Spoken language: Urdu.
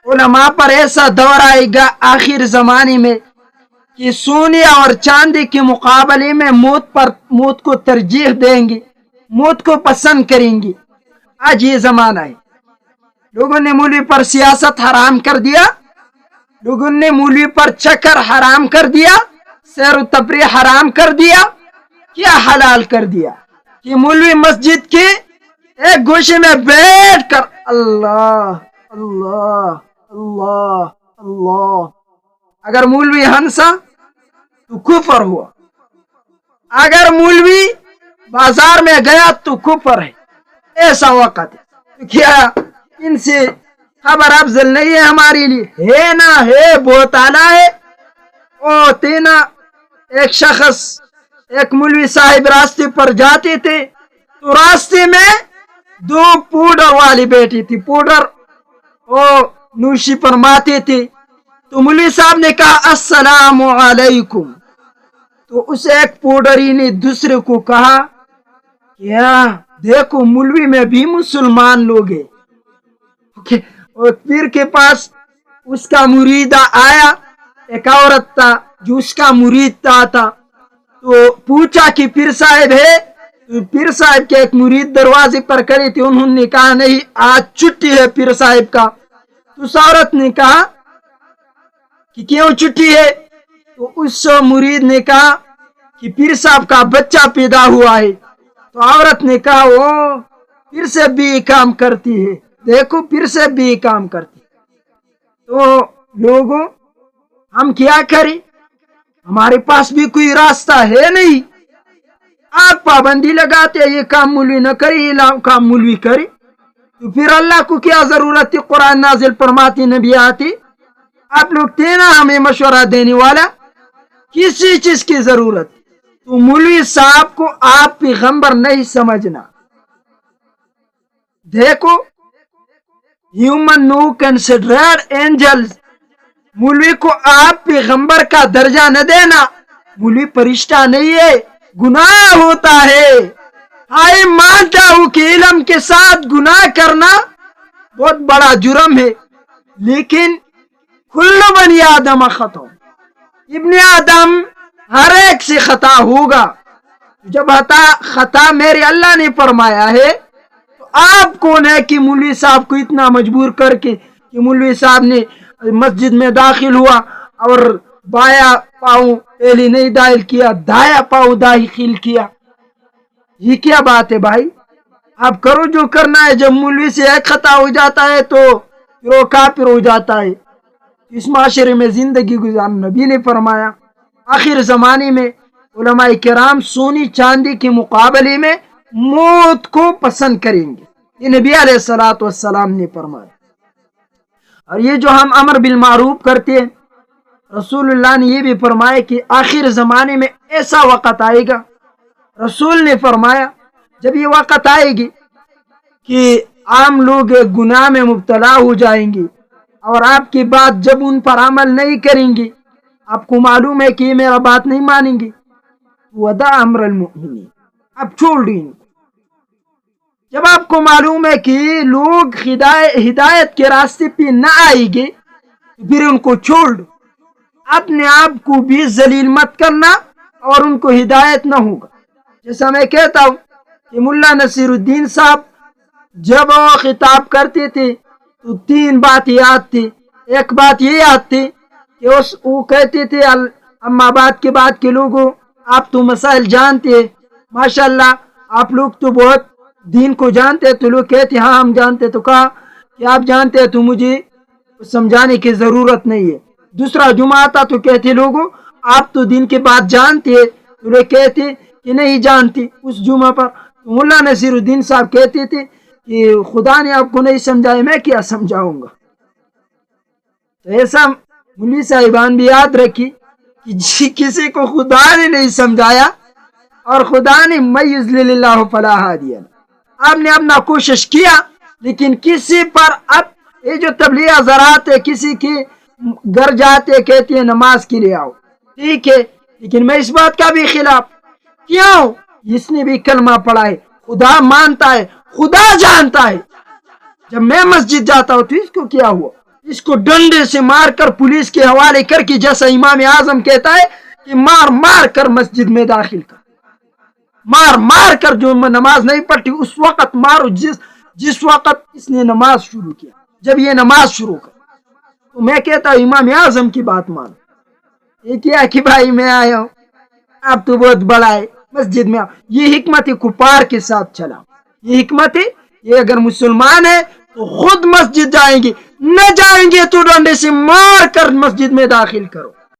علماء پر ایسا دور آئے گا آخر زمانے میں کہ سونے اور چاندی کے مقابلے میں موت کو ترجیح دیں گے، موت کو پسند کریں گے۔ آج یہ زمانہ ہے۔ لوگوں نے مولوی پر سیاست حرام کر دیا، لوگوں نے مولوی پر چکر حرام کر دیا، سیر و تفریح حرام کر دیا۔ کیا حلال کر دیا کہ مولوی مسجد کے ایک گوشے میں بیٹھ کر اللہ اللہ اللہ اللہ، اگر مولوی ہنسا تو کفر ہوا، اگر مولوی بازار میں گیا تو کفر ہے۔ ایسا وقت ہے، کیا ان سے خبر افضل نہیں ہے ہمارے لیے؟ ہے نا، ہے بہت اعلیٰ ہے۔ او تینا ایک شخص، ایک مولوی صاحب راستے پر جاتے تھے تو راستے میں دو پوڈر والی بیٹھی تھی، پوڈر او نوشی فرماتے تھے۔ تو مولوی صاحب نے کہا السلام علیکم، تو اس ایک پوڈری نے دوسرے کو کہا کیا دیکھو مولوی میں بھی مسلمان لوگ ہیں۔ اور پیر کے پاس اس کا مرید آیا، ایک عورت تھا جو اس کا مرید تھا، تو پوچھا کہ پیر صاحب ہے؟ تو پیر صاحب کے ایک مرید دروازے پر کھڑے تھے، انہوں نے کہا نہیں آج چھٹی ہے پیر صاحب کا۔ تو اس عورت نے کہا کہ کیوں چھٹی ہے؟ تو اس مرید نے کہا کہ پیر صاحب کا بچہ پیدا ہوا ہے۔ تو عورت نے کہا وہ پھر سے بھی کام کرتی ہے، دیکھو پھر سے بھی کام کرتی ہے۔ تو لوگوں ہم کیا کریں؟ ہمارے پاس بھی کوئی راستہ ہے نہیں۔ آپ پابندی لگاتے ہیں یہ کام مولوی نہ کرے، یہ کام مولوی کرے، تو پھر اللہ کو کیا ضرورت ہے قرآن نازل فرماتی نبی آتی؟ آپ لوگ تھے نا ہمیں مشورہ دینے والا، کسی چیز کی ضرورت؟ تو مولوی صاحب کو آپ پیغمبر نہیں سمجھنا۔ دیکھو ہیومن نو کنسیڈرڈ اینجلز، مولوی کو آپ پیغمبر کا درجہ نہ دینا۔ مولوی فرشتہ نہیں ہے، گناہ ہوتا ہے۔ ہائے مانتا ہوں کہ علم کے ساتھ گناہ کرنا بہت بڑا جرم ہے، لیکن کل بنی آدم خطا، ابن آدم ہر ایک سے خطا ہوگا۔ جب خطا میرے اللہ نے فرمایا ہے تو آپ کون ہے کہ مولوی صاحب کو اتنا مجبور کر کے کہ مولوی صاحب نے مسجد میں داخل ہوا اور بایاں پاؤں پہلے نہیں داخل کیا، دایا پاؤں داخل کیا؟ یہ کیا بات ہے بھائی؟ آپ کرو جو کرنا ہے، جب مولوی سے ایک خطا ہو جاتا ہے تو پھر وہ کافر ہو جاتا ہے۔ اس معاشرے میں زندگی گزارنا نبی نے فرمایا۔ آخر زمانے میں علماء کرام سونی چاندی کے مقابلے میں موت کو پسند کریں گے، یہ نبی علیہ السلام نے فرمایا۔ اور یہ جو ہم امر بالمعروف کرتے ہیں، رسول اللہ نے یہ بھی فرمایا کہ آخر زمانے میں ایسا وقت آئے گا، رسول نے فرمایا جب یہ وقت آئے گی کہ عام لوگ گناہ میں مبتلا ہو جائیں گے اور آپ کی بات جب ان پر عمل نہیں کریں گے، آپ کو معلوم ہے کہ یہ میرا بات نہیں مانیں گے، ودع امر المؤمنین، آپ چھوڑ دیں۔ جب آپ کو معلوم ہے کہ لوگ ہدایت کے راستے پہ نہ آئیں گے پھر ان کو چھوڑ دو، اپنے آپ کو بھی ذلیل مت کرنا اور ان کو ہدایت نہ ہوگا۔ جیسا میں کہتا ہوں کہ ملا نصیر الدین صاحب جب وہ خطاب کرتے تھے تو تین بات یاد تھی۔ ایک بات یہ یاد تھی کہ وہ کہتے تھے اما بعد کے بعد کے لوگوں آپ تو مسائل جانتے ہیں، ماشاءاللہ آپ لوگ تو بہت دین کو جانتے ہیں۔ تو لوگ کہتے ہاں ہم جانتے، تو کہا کہ آپ جانتے ہیں تو مجھے سمجھانے کی ضرورت نہیں ہے۔ دوسرا جمعہ آتا تو کہتے لوگوں آپ تو دین کے بات جانتے ہیں، تو لوگ کہتے کہ نہیں جانتے۔ اس جمعہ پر مولا نصیر الدین صاحب کہتے تھے کہ خدا نے آپ کو نہیں سمجھایا، میں کیا سمجھاؤں گا۔ تو ایسا مولوی صاحبان بھی یاد رکھی کہ کسی کو خدا نے نہیں سمجھایا اور خدا نے من یضلل اللہ فلا ہادی لہ، آپ نے اپنا کوشش کیا لیکن کسی پر اب یہ جو تبلیغ حضرات ہے کسی کے گھر جاتے کہتے ہیں نماز کے لیے آؤ، ٹھیک ہے، لیکن میں اس بات کا بھی خلاف، کیوں؟ اس نے بھی کلمہ پڑھا ہے، خدا مانتا ہے، خدا جانتا ہے۔ جب میں مسجد جاتا ہوں تو اس کو کیا ہوا؟ اس کو ڈنڈے سے مار کر پولیس کے حوالے کر کے، جیسا امام اعظم کہتا ہے کہ مار مار کر مسجد میں داخل کر، مار مار کر، جو نماز نہیں پڑھتی اس وقت مارو، جس وقت اس نے نماز شروع کیا، جب یہ نماز شروع کر۔ تو میں کہتا ہوں امام اعظم کی بات مانو۔ یہ کیا کہ بھائی میں آیا ہوں، اب تو بہت بڑا ہے، مسجد میں آؤ، یہ حکمت کفار کے ساتھ چلا، یہ حکمت ہے۔ یہ اگر مسلمان ہے تو خود مسجد جائیں گے، نہ جائیں گے تو ڈنڈے سے مار کر مسجد میں داخل کرو۔